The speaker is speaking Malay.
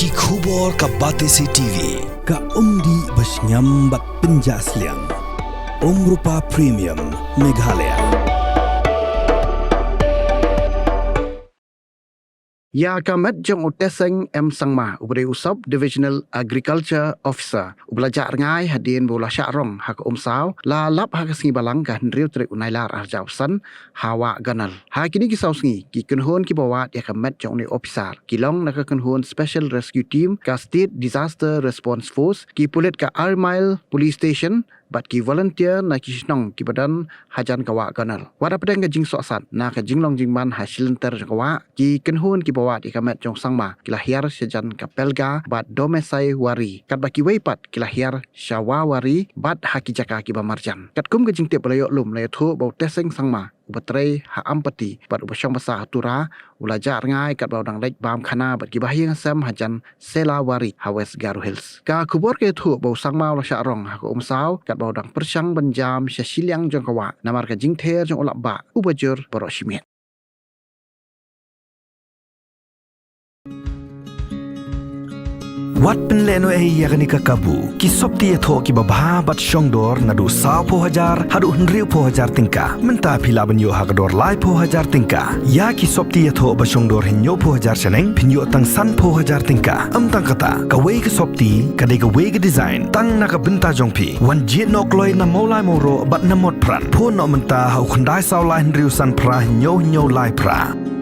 Ki khubor ka Batesi TV. Ka umdi basnyambat penjaslian. Rupa Premium Meghalaya. Ya kamat jong uteseng M Sangma ubri usab Divisional Agriculture Officer ubelajar ngai hadin bola syarong hak saw la lap hak singi balang kan riu tri unailar arjausan hawa ganal ha kini kisau singi ki kenhon ki bawa ya kamat jong ni officer kilong nak kenhon Special Rescue Team ka State Disaster Response Force ki pulit ka Armile Police Station bat ki volunteer na ki snong ki badan hajan kawa ganal wada pedang ka jing sosan na ka jinglong jingman hasilenter kawa ki kenhun ki bawa di kamet jong sangma kilahiar sejan kapelga bat domesai wari kat baki weipat kilahiar syawawari bat haki jaka ki bamarjan kat kum ka jing te pelayo lum le thu bau teseng sangma ubatrai ha ampati bat ubasyong basa hatura ulajar ngai kat baudang lek bam khana bat ki bahiang sam hajan selawari hawes Garo Hills ka kubor ke thu bau sangma ula syarong ha ko saw kat baudang persyang benjam syasiliang jong kawa namar ka jing ther jong ulak ba ubajur borok simit. Wat penleno yakni ka kabu ki sopti etho ki babha bat shongdor nadu 100,000 hadu 100,000 tingka menta phila banyo hakdor lai 100,000 tingka ya ki sopti etho ba shongdor hinyo 100,000 seneng pinyo tang san 100,000 tingka tang kata ka wei ka sopti ka de ka wei ka design tang na ka benta jongpi wan jit nok loi na molai moro bat na mot pran pho no menta hau khandai saw lai riu san pra hinyo lai pra